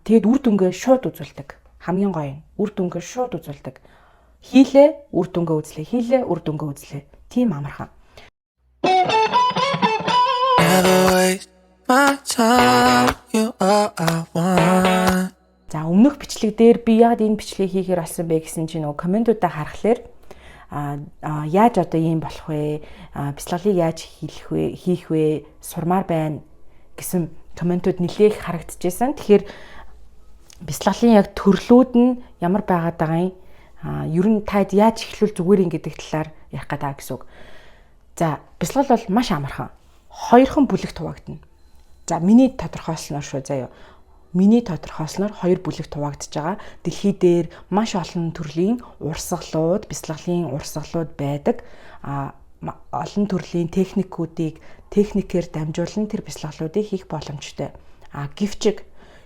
Тэгээд үр дүнгээ шууд үзүүлдэг. Хамгийн гоё нь үр дүнгээ шууд үзүүлдэг. Хийлээ, үр дүнгээ үзлээ. Хийлээ, үр дүнгээ үзлээ. Тийм амархан. За өмнөх бичлэг дээр би яагаад энэ бичлэгийг хийхээр болсон бэ гэсэн чинь нөгөө комментуудаа харахаар яаж одоо ийм болох вэ? Бяцлаглыг яаж хийх вэ? Сурмаар байна гэсэн комментууд нэлээх харагдчихсан. Тэгэхээр бяцлаглын яг төрлүүд нь ямар байгаад байгаа юм? Ер нь таад яаж эхлүүл зүгээр юм гэдэг талаар ярих гэдэг гэсэн үг. За бяцлал бол маш амархан. Хоёрхан бүлэгт хуваагдана. За миний тодорхойлсноор шүү заяа. Миний тодорхойлсноор 2 бүлэгт хуваагдж байгаа. Дэлхий дээр маш олон төрлийн урсгалууд, бяцлаглын урсгалууд байдаг. Олон төрлийн техникээр дамжуулан тэр бяцлаглуудыг хийх боломжтой. Гэвч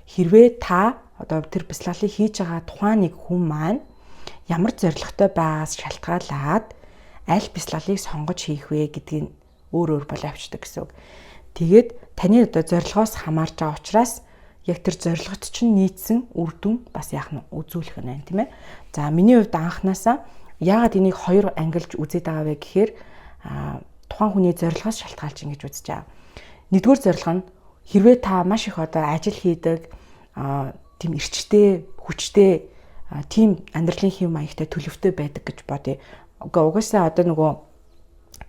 хэрвээ та одоо тэр бяцлаглыг хийж байгаа тухайн нэг хүн маань ямар зорилготой байгаас шалтгаалаад аль бяцлаглыг сонгож хийх вэ гэдгийг өөр болоо авчдаг гэсэн үг. Тэгээд таны одоо зорилгоос хамаарч байгаа учраас яг тэр зорилгот чинь нийцсэн үр дүн бас яах нь үзүүлэх нь байна, тийм ээ. За миний хувьд анханасаа яагаад энийг 2 ангилж үзээд байгаа вэ гэхээр тухайн хүний зорилгоос шалтгаалж ингэж үзэж байгаа. Нэгдүгээр зорилго нь хэрвээ та маш их одоо ажил хийдэг, тийм эрчтэй, хүчтэй, тийм амьдралын хэв маягтай төлөвтэй байдаг гэж бодъё. Угаасаа одоо нөгөө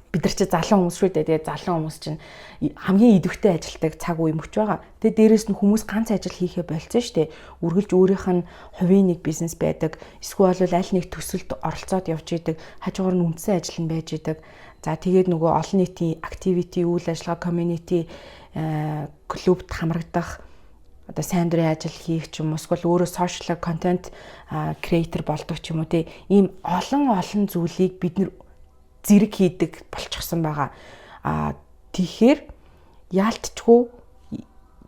бид нар чи залан хүмүүс шүү дээ. Тэгээд залан хүмүүс чинь хамгийн идэвхтэй ажилдаг цаг үе мөч байгаа. Тэгээд дээрэс нь хүмүүс ганц ажил хийхэ болцсон шүү дээ. Үргэлж өөрийнх нь хувийн нэг бизнес байдаг. Эсвэл аль нэг төсөлд оролцоод явж идэг. Хажуугаар нь үндсэн ажил нь байж идэг. За тэгээд нөгөө олон нийтийн activity, үйл ажиллагаа, community клубт хамрагдах, одоо сайн дурын ажил хийх ч юм уу, эсвэл өөрөө social content creator болдог ч юм уу, тийм ийм олон зүйлийг бид нэр зэрэг хийдэг болчихсон байгаа. Тэгэхээр яалтчгүй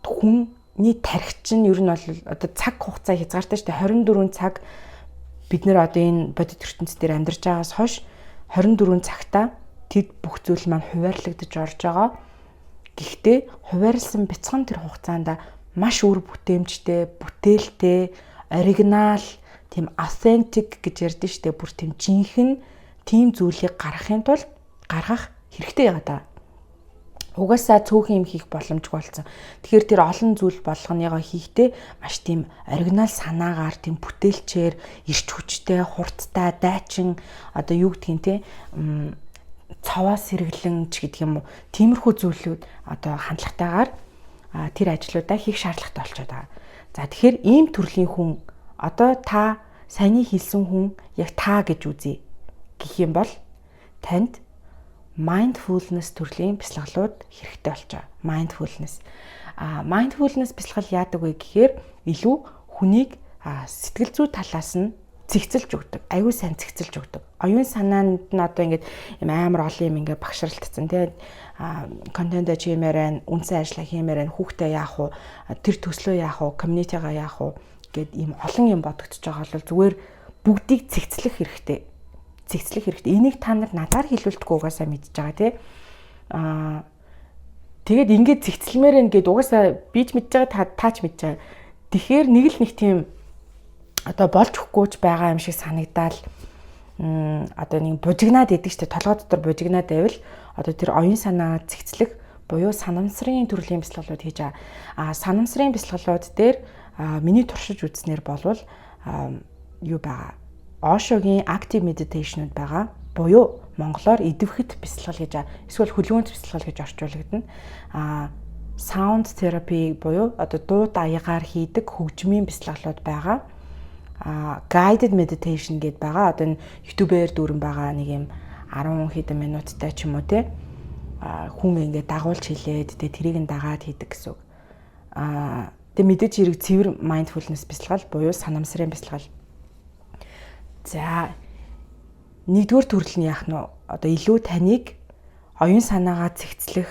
хүний тархич нь ер нь бол одоо цаг хугацаа хязгаартай шүү дээ. 24 цаг бид нэр одоо энэ бодит ертөнцийн дээр амьдарч байгаас хойш 24 цагта тэд бүх зүйл маань хуваарлагдаж орж байгаа. Гэхдээ хуваарлсан бяцхан тэр хугацаанд маш үр бүтээмжтэй, бүтээлтэй, оригинал, тийм authentic гэж ярьдэн штэ, бүр тийм жинхэнэ тийм зүйлийг гаргахын тулд гаргах хэрэгтэй яагаад. Угаасаа цөөхөн юм хийх боломжгүй болсон. Тэгэхээр тэр олон зүйл болгоныгоо хийхдээ маш тийм оригинал санаагаар, тийм бүтээлчээр, эрч хүчтэй, хурдтай, дайчин одоо юу гэдгийг те цаваас сэргэлэн ч гэдэг юм уу. Тиймэрхүү зүйлүүд одоо хандлагатайгаар тэр ажлуудаа хийх шаардлагатай болчиход байгаа. За тэгэхээр ийм төрлийн хүн одоо та саяны хэлсэн хүн яг та гэж үзье гэх юм бол танд mindfulness төрлийн бяцлаглууд хэрэгтэй болж байгаа. Mindfulness бяцлал яадаг вэ гэхээр илүү хүнийг сэтгэл зүй талаас нь цэгцэлж өгдөг. Аюу сайн цэгцэлж өгдөг. Оюун санаанд нь одоо ингээд амар олон юм ингээд багшралтцсан тийм контент хиймээрэн, үндсэн ажиллаа хиймээрэн, хүүхдээ яах вэ? Тэр төслөө яах вэ? Комьюнитигаа яах вэ? Гэт ийм олон юм бодогдож байгаа бол зүгээр бүгдийг цэгцлэх хэрэгтэй. Энийг та нар надаар хэлүүлдэггүй угаасаа мэдж байгаа тий. Тэгээд ингээд цэгцлэмээр ингээд угаасаа би ч мэдж байгаа, та ч мэдж байгаа. Тэгэхээр нэг л нэг тийм одоо болж өгөхгүйч байгаа юм шиг санагдаад одоо нэг бужигнаад идэг штэ, толгой дотор бужигнаад байвал одоо тэр оюун санаа цэгцлэх буюу санамсрын төрлийн бяцлаглууд хийж байгаа. Санамсрын бяцлаглууд дээр миний туршиж үзснээр болвол юу байгаа? Ошогийн active meditation-ууд байгаа. Буюу монголоор идэвхит бяцлал гэж эсвэл хөлгөөнт бяцлал гэж орчуулагдана. Sound therapy буюу одоо дуу даягаар хийдэг хөгжмийн бяцлаглууд байгаа. Guided meditation гэдээ байгаа. Одоо энэ YouTube-ээр дүүрэн байгаа нэг юм 10 хэдэн минуттай ч юм уу те. Хүн ингээд дагуулж хэлээд тэрийг нь дагаад хийдэг гэсэн үг. Тэгээ мэдээж хэрэг цэвэр mindfulness бяцлал буюу санамсрын бяцлал. За нэгдүгээр төрөл нь яах нь одоо илүү таныг оюун санаагаа цэгцлэх,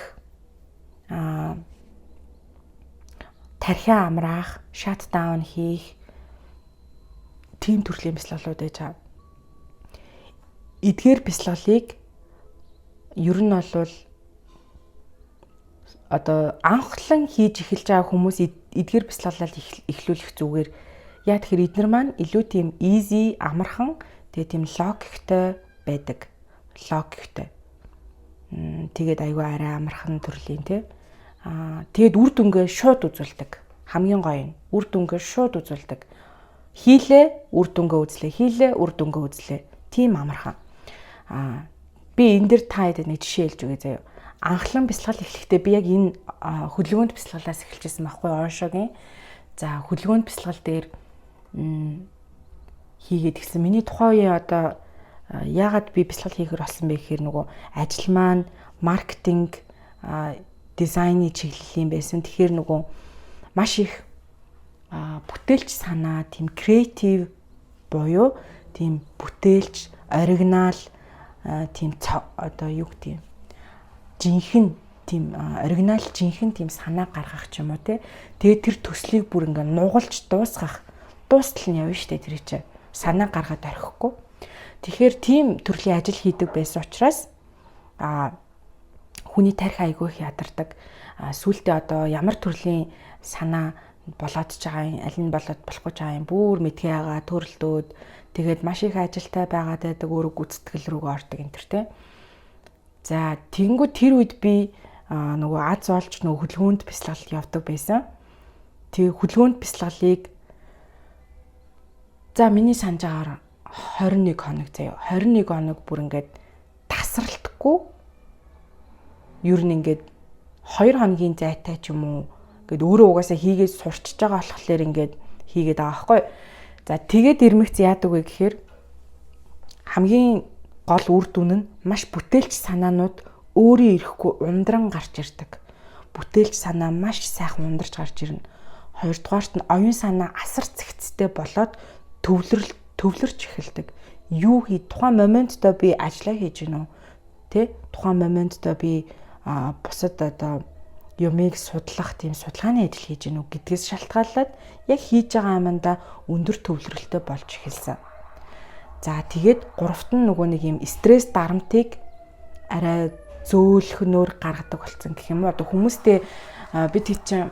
тархиа амраах, shut down хийх тийм төрлийн бяцлаглууд байж байгаа. Эдгээр бяцлаглыг ер нь бол одоо анхлан хийж эхэлж байгаа хүмүүс эдгээр бяцлаглал эхлүүлэх зүгээр. Яа тэгэхээр эдгээр маань илүү тийм easy, амархан, тэгээ тийм логиктэй байдаг. Логиктэй. Тэгээд айгүй арай амархан төрлийн тий. Тэгээд үр дүнгээ шууд үзүүлдэг. Хамгийн гоё нь үр дүнгээ шууд үзүүлдэг. Хийлээ, үр дүнгээ үзлээ. Хийлээ, үр дүнгээ үзлээ. Тийм амархан. Би энэ дэр та хэд нэг жишээ хэлж өгье заяа. Анхлан бяцлал эхлэхдээ би яг энэ хөдөлгөөнд бяцлаглаас эхэлчихсэн байхгүй Оршогийн. За хөдөлгөөнд бяцлал дээр хийгээд гисэн. Миний тухайн үеийн одоо яагаад би бяцлал хийхэр болсон бэ гэхээр нөгөө ажил маань маркетинг, дизайны чиглэлийн байсан. Тэгэхээр нөгөө маш их бүтээлч санаа, тийм креатив буюу тийм бүтээлч, оригинал, тийм одоо юу гэдэг юм жинхэнэ тийм оригинал жинхэнэ тийм санаа гаргах ч юм уу те. Тэгээд тэр төслийг бүр ингээ нугалж дуусгах. Дуустал нь явна штэ тэр чинь. Санаа гаргаад орхихгүй. Тэгэхээр тийм төрлийн ажил хийдэг байсан учраас хүний тарих айгүй их ядардаг. Сүүлдээ одоо ямар төрлийн санаа болоод ч байгаа юм, аль нь болоод болохгүй ч байгаа юм. Бүр мэдгээ байгаа, төрөлдөөд тэгээд маш их ажилтай байгаад байдаг, өөрөө гүйцэтгэл рүүгээ ордог энэ төр те. За тэгэнгүүт тэр үед би нөгөө аз олж нөгөө хөдөлгөөнд бяцлал явдаг байсан. Тэгээ хөдөлгөөнд бяцлаглыг за миний санаж байгаагаар 21 хоног заяа. 21 хоног бүр ингээд тасралтгүй ер нь ингээд 2 хоногийн зайтай ч юм уу ингээд өөрөө угаасаа хийгээд сурчиж байгаа болохоор ингээд хийгээд байгаа байхгүй. За тэгээд ирмэгц яадаг вэ гэхээр хамгийн гол үр дүн нь маш бүтээлч санаанууд өөрийн ирэхгүй ундран гарч ирдэг. Бүтээлч санаа маш сайхан ундарч гарч ирнэ. Хоёрдугаарт нь оюун санаа асар цэгцтэй болоод төвлөрч эхэлдэг. Юу хий тухайн моментдоо би ажиллаа хийж гинөө. Тэ? Тухайн моментдоо би бусад одоо юмыг судлах тийм судалгааны ажил хийж гинөө гэдгээс шалтгаалаад яг хийж байгаа юмдаа өндөр төвлөрөлтөй болж эхэлсэн. За тэгээд гуравт нь нөгөө нэг юм стресс дарамтыг арай зөөлхнөөр гаргадаг болсон гэх юм уу. Одоо хүмүүстэй бид хэд чинь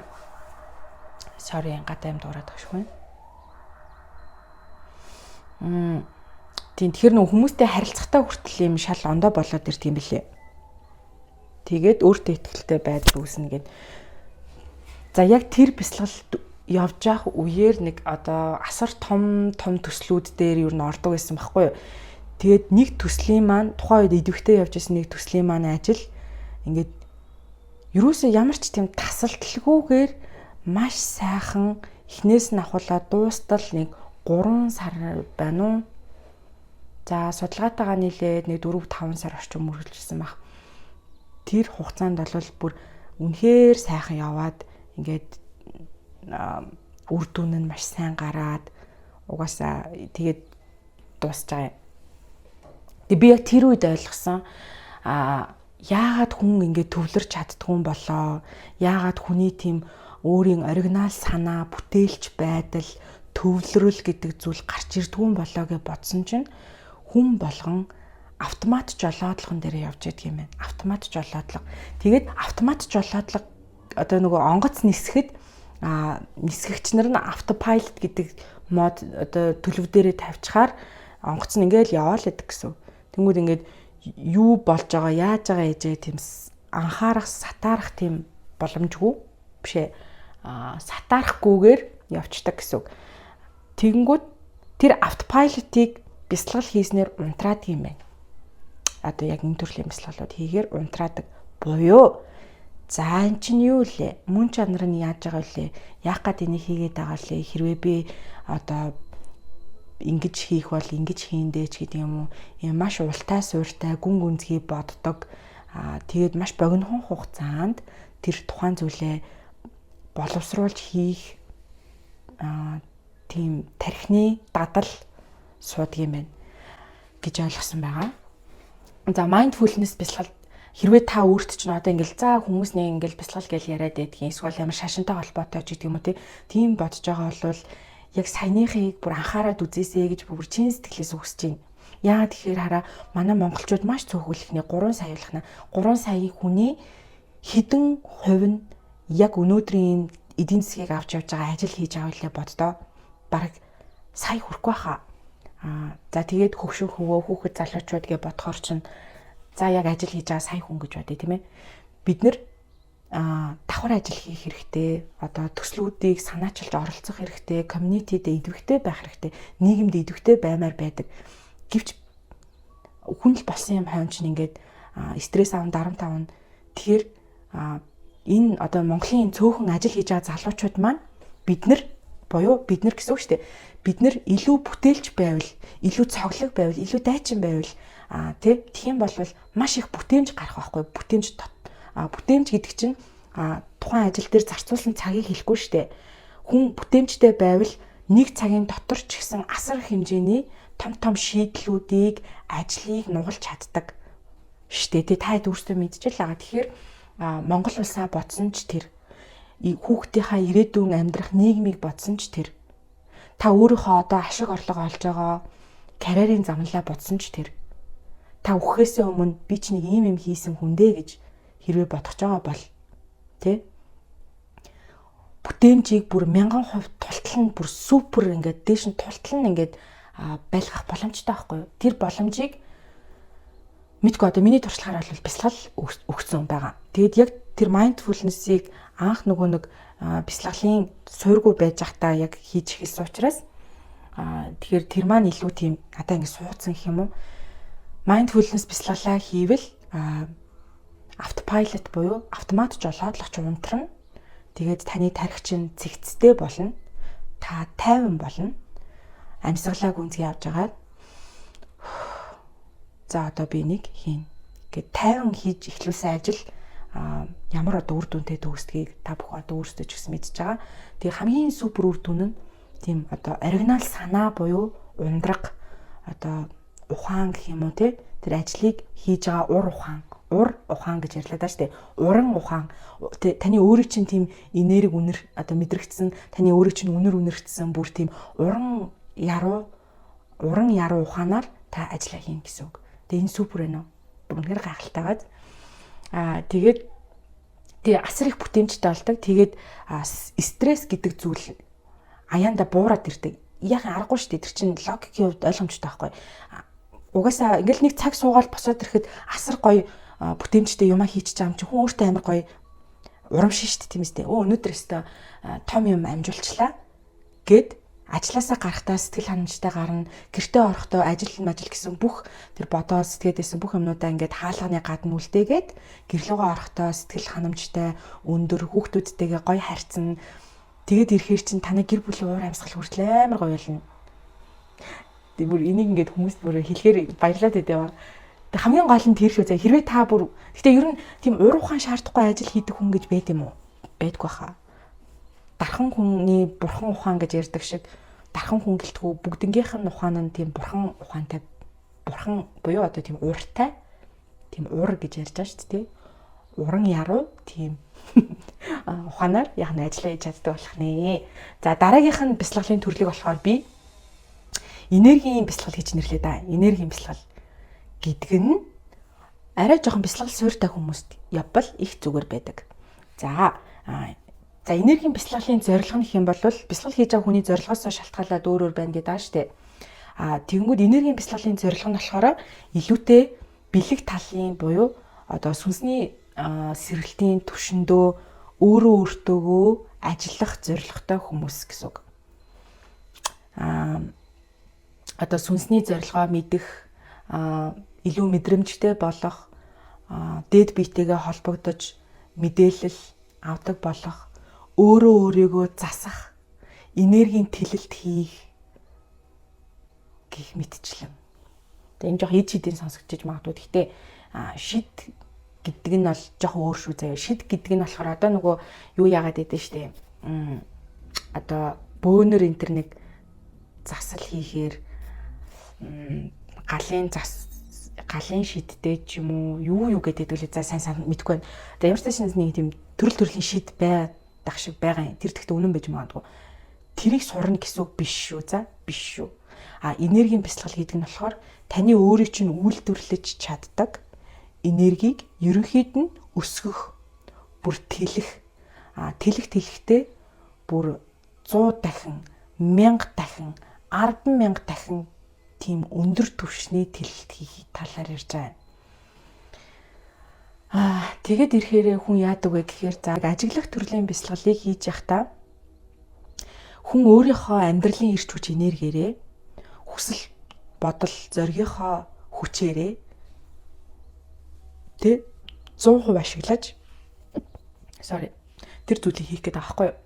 sorry гадаа юм дуурайдаг шүү. Тийм тэгэхээр нөгөө хүмүүстэй харилцахтаа хүртэл юм шал ондоо болоод ирд юм билээ. Тэгээд өөртөө ихтэй байдал үүснэ гэд. За яг тэр бяцлаглалд явж явах үеэр нэг одоо асар том төслүүд дээр юу н ордог байсан байхгүй юу. Тэгээд нэг төслийн маань тухайн үед идэвхтэй явж байсан нэг төслийн маань ажил ингээд ерөөсөө ямар ч тийм тасалдалгүйгээр маш сайхан эхнээс нь ахуулаад дуустал нэг 3 сар байна уу. За судалгаатайгаа нийлээд нэг 4-5 сар орчим үргэлжилсэн баг. Тэр хугацаанд бол бүр үнэхээр сайхан яваад ингээд үр дүн нь маш сайн гараад угаасаа тэгээд дуусч байгаа юм. Тэгээ би яг тэр үед ойлгосон яагаад хүн ингээд төвлөрч чаддгүй болоо, яагаад хүний тийм өөрийн оригинал санаа, бүтээлч байдал, төвлөрөл гэдэг зүйл гарч ирдгүй болоо гэж бодсон чинь хүн болгон автомат жолоодлогон дээр явж идэг юм байна. Автомат жолоодлого. Тэгээд автомат жолоодлого одоо нөгөө онгоц нисэхэд нисгэгч нар нь автопайлот гэдэг мод одоо төлөв дээрээ тавьчихаар онгоц нь ингээл яваал гэдэг гэсэн. Тэнгүүд ингээд юу болж байгаа, яаж байгаа ээжээ тийм анхаарах, сатаарах тийм боломжгүй бишээ. Сатаарахгүйгээр явцдаг гэсэн. Тэнгүүд тэр автопайлотыг бяцлал хийснээр унтраадаг юм байна. Одоо яг энэ төрлийн бяцлаглууд хийгээр унтраадаг буюу за эн чинь юу лээ? Мөн чанар нь яаж байгаа вэ? Яах гээд энийг хийгээд байгаа лээ? Хэрвээ би одоо ингэж хийх бол ингэж хийндэ ч гэдэг юм уу. Ийм маш ултай сууртай гүн гүнзгий боддог. Тэгээд маш богинохон хугацаанд тэр тухайн зүйлээ боловсруулж хийх тийм тархины дадал суудаг юм байна гэж ойлгосон байгаа. За mindfulness бяцлал хэрвээ та өөрт чинь одоо ингээл за хүмүүс нэг ингээл бяцлал гэж яриад байдгийн эсвэл ямар шашинтай холбоотой ч гэдэг юм уу тийм бодож байгаа бол яг саяныхыг бүр анхаарал үзээсэй гэж бүр чин сэтгэлээс үгсэж байна. Яагаад тэгэхээр хараа манай монголчууд маш цөөхөлхний 3 сая болгоно. 3 саяын хүний хэдэн хувь нь яг өнөөдрийн эдийн засгийг авч явж байгаа ажил хийж байгаа үлээ боддоо бараг сая хүрэхгүй хаа. За тэгээд хөвшин хөвөө хүүхэд залуучууд гэж бодохоор чинь за яг ажил хийж байгаа сая хүн гэж бодъё тийм ээ. Бид нэр давхар ажил хийх хэрэгтэй. Одоо төслүүдийг санаачилж оролцох хэрэгтэй. Community-д идэвхтэй байх хэрэгтэй. Нийгэмд идэвхтэй баймаар байдаг. Гэвч хүн л болсон юм хойно чинь ингээд стресс аван дарамт аван тэгэхээр энэ одоо Монголын цөөхөн ажил хийж байгаа залуучууд маань бид нар гэсэн үг шүү дээ. Бид нар илүү бүтээлч байвал, илүү цоглог байвал, илүү дайчин байвал тийм болвол маш их бүтээмж гарах байхгүй. Бүтээмж гэдэг чинь тухайн ажил дээр зарцуулсан цагийг хэлэхгүй шүү дээ. Хүн бүтээмжтэй байвал нэг цагийн дотор ч гэсэн асар хэмжээний том шийдлүүдийг, ажлыг нугалж чаддаг шүү дээ. Та өөрсдөө мэдчихэл байгаа. Тэгэхээр Монгол улсаа бодсон ч тэр, хүүхдийнхаа ирээдүйн амьдрах нийгмийг бодсон ч тэр, та өөрийнхөө одоо ашиг орлого олж байгаа карьерийн замналаа бодсон ч тэр, та үхээсээ өмнө би ч нэг ийм юм хийсэн хүн дээ гэж хэрвээ бодож байгаа бол бүтээмжийг бүр 1000% тултал нь бүр супер ингээд дээш нь тултал нь ингээд байлгах боломжтой байхгүй юу? Тэр боломжийг мэдгүй одоо миний туршлагаар бол бясалгал өгсөн байгаа. Тэгээд яг тэр mindfulness-ийг анх нэг бясалгалын суургүй байж захтаа яг хийж эхэлсэн учраас тэгэхээр тэр маань илүү тийм надаа ингэ суудсан гэх юм уу? Mindfulness бясалгалаа хийвэл автопилот буюу автомат жолоод л оч унтрна. Тэгээд таны тархи чинь цэгцтэй болно. Та тайван болно. Амьсгалаа гүнзгий авч агаад за одоо би нэг хийн гэд тайван хийж эхлүүлсэн ажил ямар одоо үр дүнтэй төгсдгийг та бүхэн одоо өөрсдөө ч гэсэн мэдж байгаа. Тэгээ хамгийн супер үр дүн нь тийм одоо оригинал санаа буюу ундраг одоо ухаан гэх юм уу тэр ажлыг хийж байгаа ур ухаан гэж ярьлаа даа штэ. Уран ухаан таны өөрийн чинь тийм энерги үнэр одоо мэдрэгдсэн, таны өөрийн чинь үнэр үнэрэгдсэн бүр тийм уран яруу ухаанаар та ажиллаа хийн гэсэн үг. Тэгээ энэ супер байна уу? Үнэхээр гайхалтайгаад тэгээд асар их бүтээмжтэй болдог. Тэгээд стресс гэдэг зүйл аяанда буураад ирдэг. Яахан аргагүй шүү дээ. Тэр чинь логикийн хувьд ойлгомжтой байхгүй. Угаасаа ингээл нэг цаг суугаад босоод ирэхэд асар гоё бүтээмжтэй юмаа хийчихэж байгаа юм чинь хүн өөртөө амар гоё урамшин шүү дээ тийм үстэй. Өнөөдөр өстө том юм амжуулчлаа гэд ажлаасаа гарахтаа сэтгэл ханамжтай гарна. Гэртээ орохдоо ажил гэсэн бүх тэр бодоо сэтгээдсэн бүх юмнуудаа ингээд хаалганы гадна үлдээгээд гэрлүүгээ орохдоо сэтгэл ханамжтай өндөр хүүхдүүдтэйгээ гоё харьцсан. Тэгээд ирэхээр чинь таны гэр бүлийн уур амьсгал хүртэл амар гоё болно. Тэг бүр энийг ингээд хүмүүс бүр хэлэхээр баярлаад байдаа. Тэг хамгийн гол нь тэр шүү зэ. Хэрвээ та бүр гэтээ ер нь тийм уур ухаан шаардахгүй ажил хийдэг хүн гэж байд юм уу? Байдгүй хаа. Дархан хүний бурхан ухаан гэж ярьдаг шиг дархан хүн гэлтгүү бүгднгийнх нь ухаан нь тийм бурхан ухаантай бурхан буюу одоо тийм ууртай тийм уур гэж ярьж байгаа шүү дээ. Уран яруу тийм ухаанаар яг нь ажиллаа хийж чаддаг болох нэ. За дараагийнх нь бясалгалын төрлийг болохоор би энергийн бясалгал гэж нэрлэе да. Энергийн бясалгал гэдэг нь арай жоохон бясалгал суурьтай хүмүүст явбал их зүгээр байдаг. За энергийн бясалгалын зорилго нь гэх юм бол бясалгал хийж байгаа хүний зорилгоос шалтгаалаад өөр байна гэдэг аа штэ. Тэгэнгүүт энергийн бясалгалын зорилго нь болохоор илүүтэй бэлэг талын буюу одоо сүнсний сэргэлтийн түвшиндөө өөрөө өөртөөгөө ажиллах зорилготой хүмүүс гэсэн үг. Одоо сүнсний зорилгоо мэдэх, илүү мэдрэмжтэй болох, дээд биетэйгээ холбогдож мэдээлэл авдаг болох, өөрөө өөрийгөө засах, энергийн тэлэлт хийх гэх мэтчлэн. Тэгээ энэ жоох ид шидийн сонсогдож магадгүй. Гэхдээ шид гэдэг нь бол жоохон өөр шүү заяа. Шид гэдэг нь болохоор одоо нөгөө юу яагаад гэдэг штэ. Одоо бөөнөр интернет засал хийхээр галын шидтэй ч юм уу юу гэдэг үлээ за сайн мэдгүй байна. За ямар ч тааш нэг тийм төрлийн шид байдаг шиг байгаа юм. Тэр тэгтээ үнэн байж магадгүй. Тэрийг сурна гэсэн үг биш шүү. За биш шүү. Энергийн бясалгал гэдэг нь болохоор таны өөрийг чинь үйлдвэрлэж чаддаг энергийг ерөнхийд нь өсгөх, бүр тэлэхтэй бүр 100 дахин, 1000 дахин, 10,000 дахин тийм өндөр түвшний тэлэлт хийх талаар ярьж байгаа. Тэгээд ирэхээр хүн яадаг вэ гэхээр за ажиглах төрлийн бясалгалыг хийж явахдаа хүн өөрийнхөө амьдралын эрч хүч энергиэрээ хүсэл бодол зоригийнхоо хүчээрээ тэ 100% ашиглаж тэр зүйлийг хийх гэдэг аахгүй юу?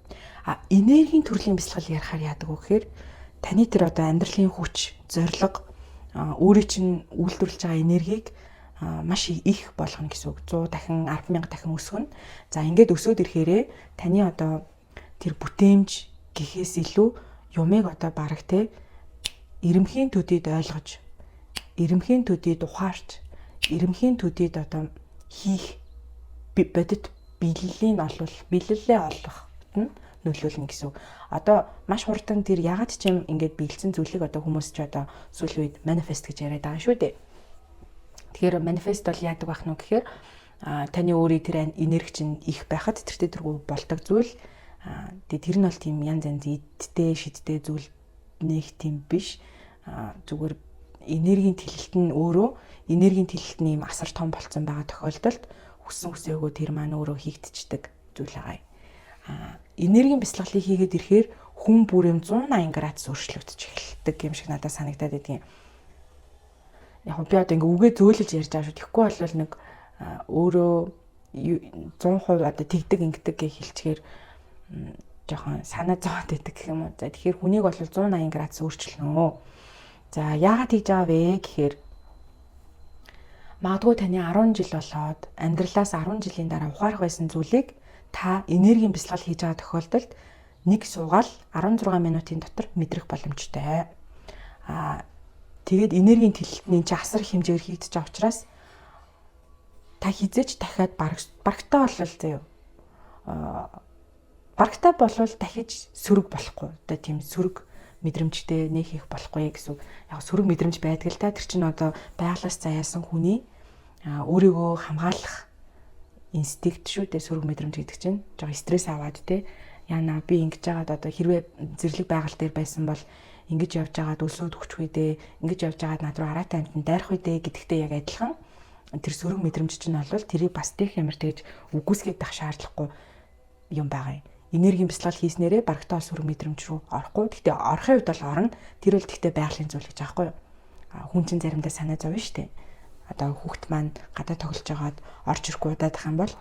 Энергийн төрлийн бясалгал ярихаар яадаг вэ гэхээр таны тэр одоо амьдралын хүч, зориг, өөрийн чинь үйлдвэрлэж байгаа энергийг маш их болгоно гэсэн үг. 100 дахин, 10,000 дахин өсгөн. За ингээд өсөөд ирэхээрээ таны одоо тэр бүтээмж гэхээс илүү юмыг одоо бараг те эрэмхийн төдийд ойлгож, эрэмхийн төдийд ухаарч, эрэмхийн төдийд одоо хийх бодит биелэлээ олох нь нөлөөлнө гэсэн үг. Одоо маш хурдан тэр ягаад ч юм ингээд биелсэн зүйлийг одоо хүмүүс ч одоо сүүлийн үед манифест гэж яриад байгаа шүү дээ. Тэгэхээр манифест бол яадаг байх нь гэхээр таны өөрийн тэр энерги чинь их байхад тэртээ тэргүй болдог зүйл. Тэр нь бол тийм янз янз идтэй, шидтэй зүйл нэг тийм биш. Зүгээр энергийн тэлэлт нь өөрөө энергийн тэлэлт нь ийм асар том болцсон байгаа тохиолдолд хүссэн хүсээгүй тэр маань өөрөө хийгдчихдэг зүйл байгаа юм. Энергийн бясалгалыг хийгээд ирэхээр хүн бүр юм 180 градус өөрчлөгдөж эхэлдэг юм шиг надад санагдаад байдгийн. Яг би одоо ингээ үгээ зөөлөж ярьж байгаа шүү. Тэгэхгүй бол нэг өөрөө 100% одоо тэгдэг ингэдэг гэж хэлчихээр жоохон санаа зовоод байдаг гэх юм уу. За тэгэхээр хүнийг бол 180 градус өөрчлөнө. За яагаад хийж байгаа вэ гэхээр магадгүй таны 10 жил болоод амьдралаас 10 жилийн дараа ухаарах байсан зүйлийг та энергийн бясалгал хийж байгаа тохиолдолд нэг суугаал 16 минутын дотор мэдрэх боломжтой. Тэгээд энергийн тэлэлтний чи асар хэмжээгээр хийгдэж байгаа учраас та хизээч дахиад барагтаа болвол заяа. Барагтаа болвол дахиж сөрөг болохгүй. Одоо тийм сөрөг мэдрэмжтэй нэг их болохгүй гэсэн. Яг сөрөг мэдрэмж байдаг л та. Тэр чинь одоо байгалаас заяасан хүний өөрийгөө хамгаалах инстинкт шүү дээ. Сөрөг мэдрэмж гэдэг чинь жоо стресс аваад те. Яна би ингэж яагаад одоо хэрвээ зэрлэг байгаль дээр байсан бол ингэж явж байгаад өлсөд өгч үедээ ингэж явж байгаад над руу араатай амтнд дайрах үедээ гэдэгтэй яг адилхан тэр сөрөг мэдрэмж чинь бол тэрийг бас тех ямар тэгж үгүйсгэх дах шаардлагагүй юм байгаа юм. Энергийн бясалгал хийснээрээ барагтаа сөрөг мэдрэмж рүү орохгүй. Гэхдээ орохын үед бол орно. Тэр бол тэгтээ байгалийн зүйл гэж аахгүй юу? Хүн чинь заримдаа санаа зовно шүү дээ. Одоо хүүхд маань гадаа тоглож байгаад орж ирэхгүй удаадах юм бол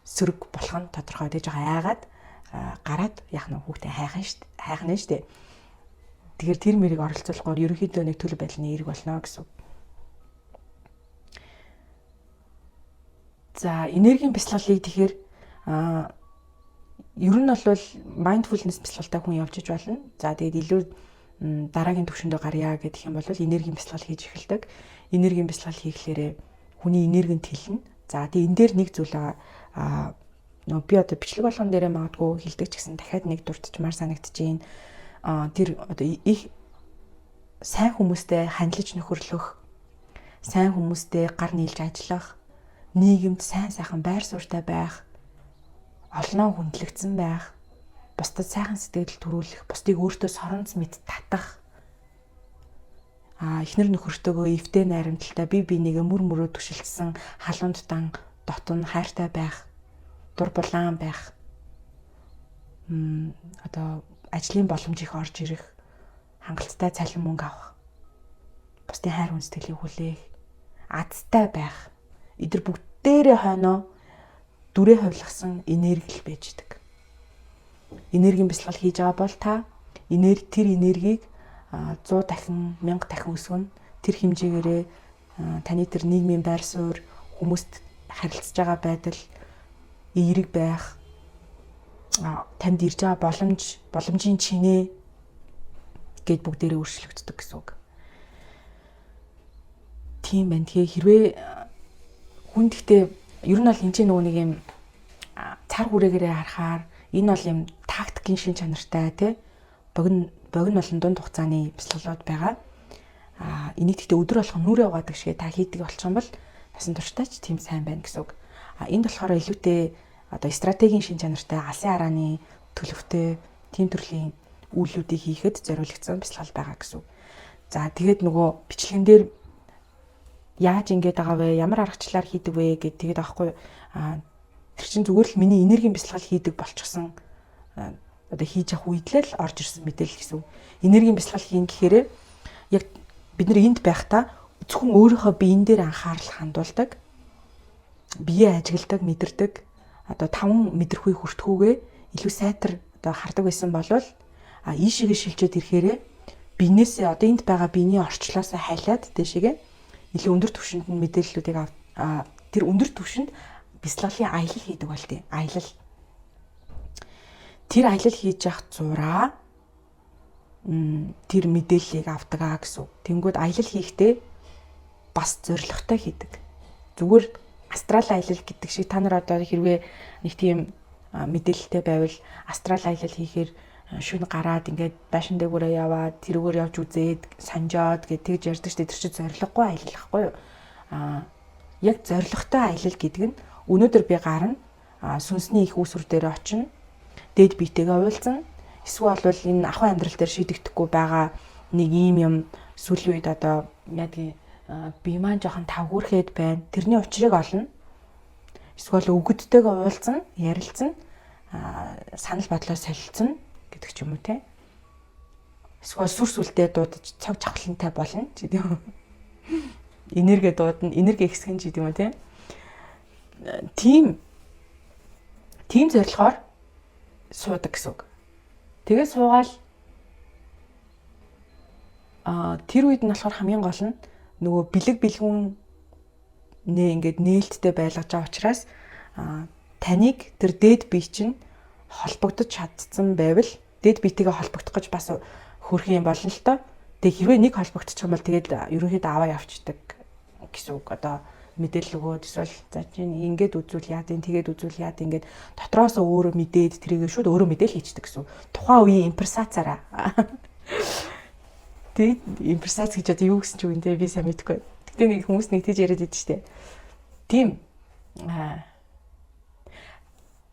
сөрөг болох нь тодорхой. Тэгж байгаа айгаад гараад яах нь хүүхдээ хайх нь шүү дээ. Тэгэхээр тэр мэрийг оролцуулахаар ерөнхийдөө нэг төлөв байдлын эерэг болно гэсэн. За энергийн бясалгалыг тэгэхээр ер нь бол mindfulness бясалгалтай хүн явж иж болно. За тэгээд илүү дараагийн түвшиндөө гарья гэх юм бол энергийн бясалгал хийж эхэлдэг. Энергийн бясалгал хийхлээрээ хүний энерги нь тэлнэ. За тэгээд энэ дээр нэг зүйл би одоо бичлэг болгон дээрээ магадгүй хилдэг ч гэсэн дахиад нэг дурдчмаар санагдчихээн. Тэр одоо их сайн хүмүүстэй хандлаж нөхөрлөх, сайн хүмүүстэй гар нийлж ажиллах, нийгэмд сайн сайхан байр суурьтай байх, олноо хүндлэгдсэн байх, бусдад сайхан сэтгэл төрүүлэх, бусдыг өөртөө соронц мэд татах, эхнэр нөхөртөөгөө эвтэй найрамдалтай бие бинийгээ мөр мөрөө түшилтсэн халуунд дан дотн хайртай байх, дур булаан байх, одоо ажлын боломж их орж ирэх, хангалттай цалин мөнгө авах, бусдын хайр хүндэтгэлийг хүлээх, азтай байх. Эдгээр бүгдээрээ хойноо дүрээ хувилгасан энерги л байждаг. Энергийн бясалгал хийж байгаа бол та тэр энергийг 100 дахин, 1000 дахин өсгөн. Тэр хэмжээгээрээ таны тэр нийгмийн байр суурь, хүмүүст харилцаж байгаа байдал, эерэг байх, танд ирж байгаа боломжийн чинээ гэд бүгдээрээ өөрчлөгддөг гэсэн үг. Тийм байна. Тэгэхээр хэрвээ хүн гэхдээ ер нь бол энэ чинь нөгөө нэг юм цар хүрээгээрээ харахаар энэ бол юм тактикийн шин чанартай тий богино болон дунд хугацааны бясалгалууд байгаа. Энийг гэхдээ өдөр болгон нүрээ угаадаг шиг та хийдэг болчих юм бол насан туршдаа ч тийм сайн байна гэсэн үг. Энд болохоор илүүтэй одоо стратегийн шин чанартай алсын харааны төлөвтэй тийм төрлийн үйлдэлүүдийг хийхэд зориулагдсан бясалгал байгаа гэсэн. За тэгээд нөгөө бичлэгэн дээр яаж ингэж байгаа вэ? Ямар аргачлалаар хийдэг вэ гэд тэгээд аахгүй тэр чинь зүгээр л миний энергийн бясалгал хийдэг болчихсон одоо хийж явах үедлээ л орж ирсэн мэдээлэл гэсэн. Энергийн бясалгал хийн гэхээр яг бид нар энд байхдаа зөвхөн өөрийнхөө биеийн дээр анхаарал хандуулдаг. Бие ажигладаг, мэдэрдэг. Одоо 5 мэдрэхүй хүртхүүгээ илүү сайтар одоо хардаг байсан болвол ийшээгээ шилжээд ирэхээр биенээсээ одоо энд байгаа биений орчлоосоо хайлаад дэшегээ илүү өндөр түвшинд нь мэдээллүүдийг тэр өндөр түвшинд бясалгалын аялал хийдэг болтыг. Аялал. Тэр аялал хийж явах зураа тэр мэдээллийг авдаг гэсэн. Тэнгүүд аялал хийхдээ бас зоригтой хийдэг. Зүгээр астрал аялал гэдэг шиг та нар одоо хэрвээ нэг тийм мэдээлэлтэй байвал астрал аялал хийхээр шүн гараад ингээд байшин дээгүүрээ яваад тэрүүгээр явж үзээд санжоод гэж тэгж ярьдаг шүү дээ. Тэр чинь зориггүй аялал ахгүй юу? Яг зоригтой аялал гэдэг нь өнөөдөр би гарна сүнсний их үүсвэр дээр очино. Дээд биетэйгээ уулзна. Эсвэл бол энэ ахуй амьдрал дээр шийдэгдэхгүй байгаа нэг ийм юм сүүлийн үед одоо яадаг би маань жоохон тавгүрхэд байна. Тэрний учрыг олно. Эсвэл өгөдтэйгээ уулзна, ярилцна, санал бодлоо солилцно гэдэг ч юм уу те. Эсвэл сүр сүлдээ дуудаж цог жавхлантай болно ч гэдэг юм. Энерги дуудана, энерги ихсгэн ч гэдэг юм уу те. Тийм зорилгоор суудаг гэсэн үг. Тэгээ суугаал тэр үед нь болохоор хамгийн гол нь нөгөө бэлэг бэлгүүн ингээд нээлттэй байлгаж байгаа учраас таныг тэр дээд бие чинь холбогдож чадсан байвал дээд биетэйгээ холбогдох гэж бас хөрх юм болно л тоо. Тэгээ хэрвээ нэг холбогдчих юм бол тэгээд ерөнхийдөө аваа явчихдаг гэсэн үг. Одоо мэдээлэл өгөөд эсвэл за чинь ингээд үзүүл яад ин тэгээд үзүүл яад ингээд дотроос өөрөө мэдээд тэрийг шууд өөрөө мэдээл хийчихдэг гэсэн. Тухайн үеийн имперсацаараа. Тэгээд имперсац гэж одоо юу гэсэн ч үгэнтэй би сайн мэдэхгүй. Гэтэ нэг хүмүүс нэг тийж яриад идэв штэ. Тийм.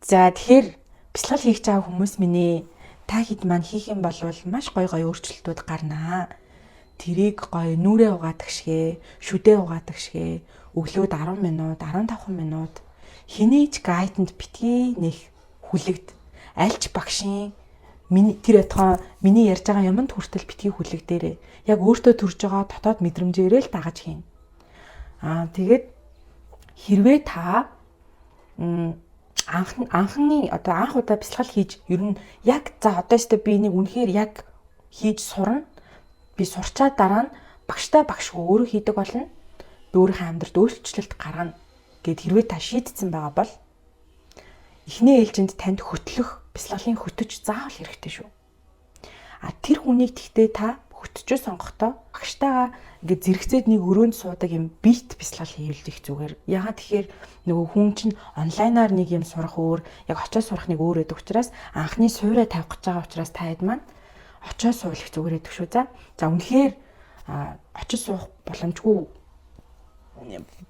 За тэгэхээр бясалгал хийж байгаа хүмүүс минь ээ та хэд маань хийх юм бол маш гой өөрчлөлтүүд гарнаа. Тэрийг гой нүрээ угаадаг шигэ, шүдээ угаадаг шигэ, өглөөд 10 минут, 15 минут хинийч гайданд битгий нэх хүлэгд. Альч багшийн тэр ятгаа миний ярьж байгаа юмд хүртэл битгий хүлэгдээрээ. Яг өөртөө төрж байгаа дотоод мэдрэмжээрээ л дагаж хийн. Тэгээд хэрвээ та анхны одоо анх удаа бясалгал хийж ер нь яг за одоо өстө би нэг үнэхээр яг хийж сурна. Би сурчаад дараа нь багштай багшгүй өөрөө хийдэг болно. Би өөрийнхөө амьдралд өөрчлөлт гаргана гэд хэрвээ та шийдсэн байгаа бол эхний ээлжинд танд хөтлөх бясалгалын хөтөч заавал хэрэгтэй шүү. Тэр хүнийг тэгтээ та хөтчөө сонгохдоо багштайгаа ингээд зэрэгцээд нэг өрөөнд суудаг юм бит бясалгал хийвэл их зүгээр. Ягаад тэгэхээр нөгөө хүн чинь онлайнаар нэг юм сурах өөр, яг очиод сурах нэг өөр байдаг учраас анхны суурэ тавих гэж байгаа учраас та хэд маань очиод суул их зүгээр байдаг шүү. За үнэхээр очиод суух боломжгүй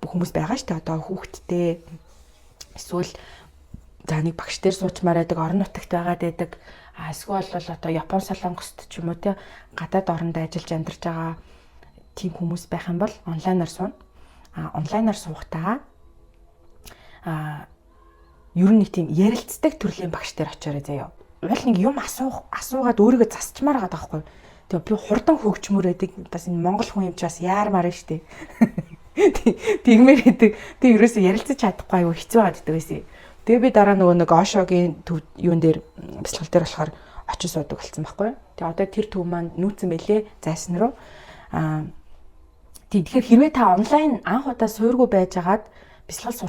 хүмүүс байгаа шүү дээ. Одоо хүүхдтэй эсвэл за нэг багш дээр суучмаар байдаг, орон нутагт байгаад байдаг. Эсвэл бол одоо Япон солонгост ч юм уу те гадаад оронд ажиллаж амьдарч байгаа тийм хүмүүс байх юм бол онлайнаар сууна. Онлайнаар суухдаа ер нь нэг тийм ярилцдаг төрлийн багш дээр очиорой заяа. Уул нэг юм асуугаад өөрийгөө засчмаар байгаа байхгүй. Тэгээ би хурдан хөгжмөр байдаг. Бас энэ монгол хүн юм чи бас яармаар штэ. Тэгмээр гэдэг. Тэгээ ерөөсөө ярилцаж чадахгүй аюу хэцүү байгаад байдаг байсан. Тэгээ би дараа нөгөө нэг Ошогийн юун дээр бясалгал дээр болохоор очиж суудаг болсон байхгүй. Тэгээ одоо тэр төв маань нүүцэн байлээ зайсан руу. Тэгэхээр хэрвээ та онлайн анх удаа суургүй байжгаад бясалгал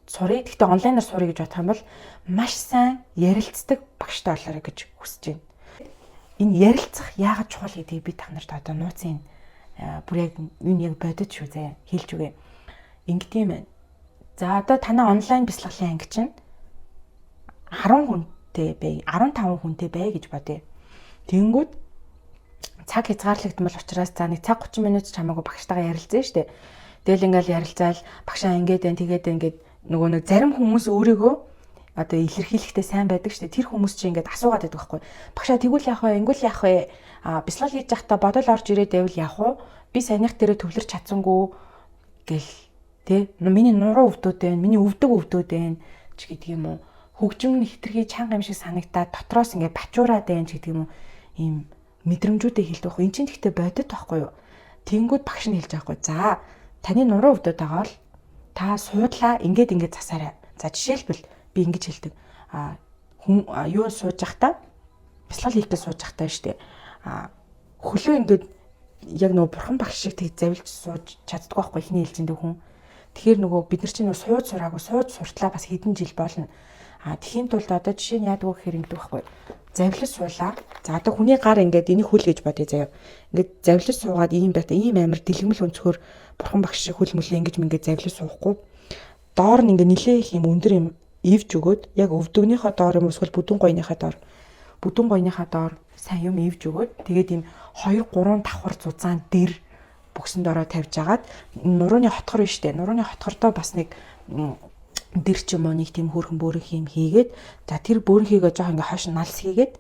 сурыг. Гэхдээ онлайнаар сурыг гэж бодох юм бол маш сайн ярилцдаг багштай болоорой гэж хүсэж байна. Энэ ярилцах яагаад чухал гэдгийг би та нарт одоо нууцын бүр яг энэ яг бодож шүү зэ хэлж үгээ. Ингэт юм байна. За одоо танай онлайн бясалгалын анги чинь 10 хүнтэй бай, 15 хүнтэй бай гэж бодъё. Тэнгүүд цаг хязгаарлагдмал учраас за нэг цаг 30 минут ч хамаагүй багштайгаа ярилцсан шүү дээ. Тэгэл ингээл ярилцаал багшаа ингээд байна, тэгээд ингээд нөгөө нэг зарим хүмүүс өөрийгөө одоо илэрхийлэхдээ сайн байдаг шүү дээ. Тэр хүмүүс чинь ингээд асуугаад байдаг байхгүй. Багшаа тэгвэл яах вэ? Ингүүл яах вэ? Бяцлал хийж явахдаа бодол орж ирээд байвал яах вэ? Би саяных дээрээ төвлөрч чадсангүй гэл тэ. Миний нуруу өвдөд байна. Миний өвдөг өвдөд байна ч гэдэг юм уу. Хөгжим хитрхи чанга юм шиг санагдаад дотроос ингээд бачуураад байна ч гэдэг юм уу. Ийм мэдрэмжүүдээ хэлдэг байхгүй. Энд чинь гэхдээ бодит байхгүй юу? Тэнгүүд багш нь хэлж байгаа байхгүй. За таны нуруу өвдөд байгаа бол та суудлаа ингээд засаарай. За жишээлбэл би ингэж хэлдэг. Хүн юу сууж явахдаа бяцлал хийх гэж сууж явахдаа штэ. Хөлөө ингээд яг нөгөө бурхан багш шиг тэг завилж сууж чаддаг байхгүй ихний хэлцэндээ хүн. Тэгэхээр нөгөө бид нар чинь нөгөө сууж сураагүй сууж суртлаа бас хэдэн жил болно. Тэхийн тулд одоо жишээ нь яадаг вэ гэхээр ингэдэг байхгүй. Завилж суулаа. За одоо хүний гар ингээд энийг хөл гэж бодъё заяа. Ингээд завилж суугаад ийм дата ийм амар дэлгэмэл өнцгөр бурхан багш шиг хөл мөлий ингэж мингээд завилж суухгүй. Доор нь ингээд нилээ их юм өндөр юм ивж өгөөд яг өвдөгнийхөө доор юм эсвэл бүдүүн гойныхаа доор сайн юм ивж өгөөд тэгээд ийм 2 3 давхар зузаан дэр бөксөнд ороо тавьж агаад нурууны хотгор биш үү? Нурууны хотгордоо бас нэг дэр ч юм уу нэг тийм хөөрхөн бөөрөнх юм хийгээд за тэр бөөрөнхийгөө жоох ингээ хойш налс хийгээд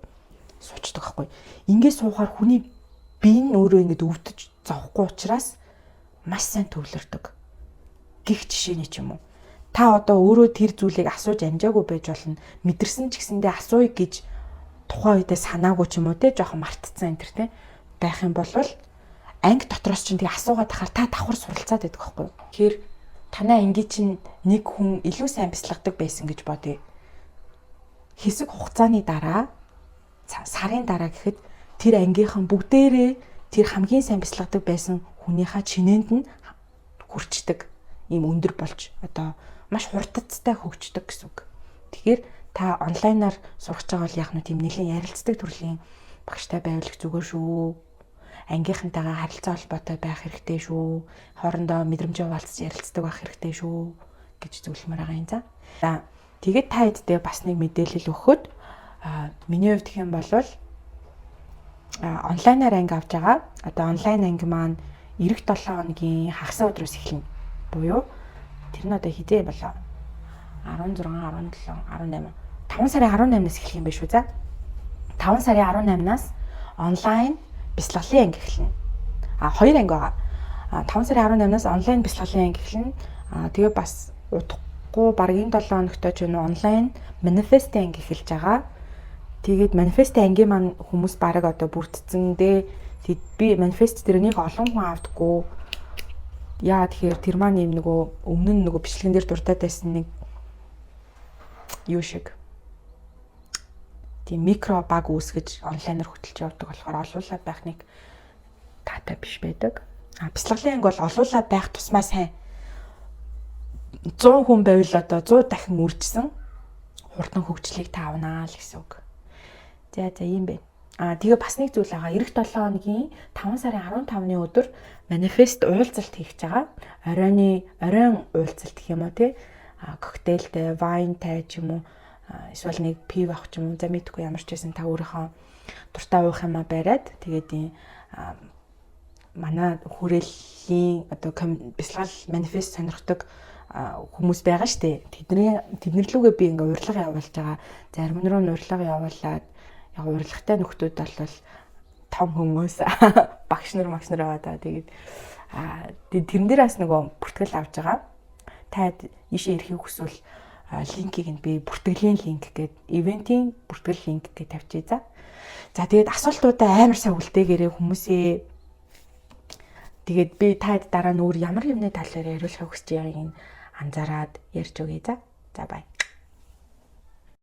суучдаг байхгүй. Ингээ суухаар хүний бие нь өөрөө ингээ өвдөж зовхгүй учраас маш сайн төвлөрдөг. Гэх жишээний ч юм уу. Та одоо өөрөө тэр зүйлийг асууж амжаагүй байж болно. Мэдэрсэн ч гэсэндээ асууя гэж тухайн үедээ санаагүй ч юм уу те жоохон мартцсан энэ төр те байх юм бол анги дотроос чинь тэгээ асуугаад тахаар та давхар суралцаад байдаг байхгүй юу. Тэгэхээр танай анги чинь нэг хүн илүү сайн бяцлагдаг байсан гэж бодъё. Хэсэг хугацааны дараа сарын дараа гэхэд тэр ангийнхан бүгдээрээ тэр хамгийн сайн бяцлагдаг байсан хүнийхээ чинээнд нь хүрчдэг. Ийм өндөр болж одоо маш хурдцтай хөгждөг гэсэн үг. Тэгэхээр та онлайнаар сурах гэж байгаа бол яг нь тийм нэлийн ярилцдаг төрлийн багштай байвал зүгээр шүү. Ангийнхантайгаа харилцаа холбоотой байх хэрэгтэй шүү. Хоорондоо мэдрэмжээ хуваалцаж ярилцдаг байх хэрэгтэй шүү гэж зөвлөмөр байгаа юм за. За тэгээд та хэддээ бас нэг мэдээлэл өгөхөд миний хувьд гэх юм бол онлайнаар анги авч байгаа. Одоо онлайн анги маань эх 7 хоногийн хагас өдрөөс эхэлнэ. Буюу тэр нь одоо хизээ болоо 16, 17, 18, 5 сарын 18-наас эхлэх юм байна шүү за. 5 сарын 18-наас онлайн бяцлаглалын анги эхэлнэ. 2 анги байгаа. 5 сарын 18-наас онлайн бяцлаглалын анги эхэлнэ. Тэгээ бас удахгүй баргийн 7 хоногт ч онлайн манифест анги эхэлж байгаа. Тэгээд манифест ангийн маань хүмүүс бараг одоо бүрдсэн дээ. Би манифест дээр нэг олон хүн авдаггүй. Яа тэгэхээр тэр маань юм нөгөө өмнө нь нөгөө бичлэгэн дээр дуртаад байсан нэг юу шиг тийм микро баг үүсгэж онлайнаар хөтөлж явдаг болохоор олуулаад байх нэг таатай биш байдаг. Бяцлаглалын анги бол олуулаад байх тусмаа сайн 100 хүн байвал одоо 100 дахин үржсэн хурдан хөгжлийг таавнаа л гэсэн үг. За ийм байна. Тэгээ бас нэг зүйл байгаа. Эх 7 хоногийн 5 сарын 15-ны өдөр манифест уулзалт хийх гэж байгаа. Оройн уулзалт гэх юм уу те. Коктейлтэй, вайнтай ч юм уу эсвэл нэг пив авах ч юм уу. За мэдгүй ямар ч байсан та өөрийнхөө дуртай уух юмаа бариад тэгээд манай хүрээллийн одоо бяцлал манифест сонирхдаг хүмүүс байгаа штэ. Тэднэрлүүгээ би ингээ урилга явуулж байгаа. Зарим нь руу урилга явуулаад яг урилгатай нөхдүүд бол том хүмүүс багш нар аваад тэгээд тэрэн дээр бас нөгөө бүртгэл авч байгаа. Та ийшээ ирэхийг хүсвэл линкийг нь би бүртгэлийн линк гэдэг ивентийн бүртгэл линк гэж тавьчихъя за. За тэгээд асуултуудаа амар сайн үлдээгээрээ хүмүүсээ тэгээд би таад дараа нь өөр ямар юмны талаар яриулахыг хүсэж байгааг анзаараад ярьж өгье за. За бай.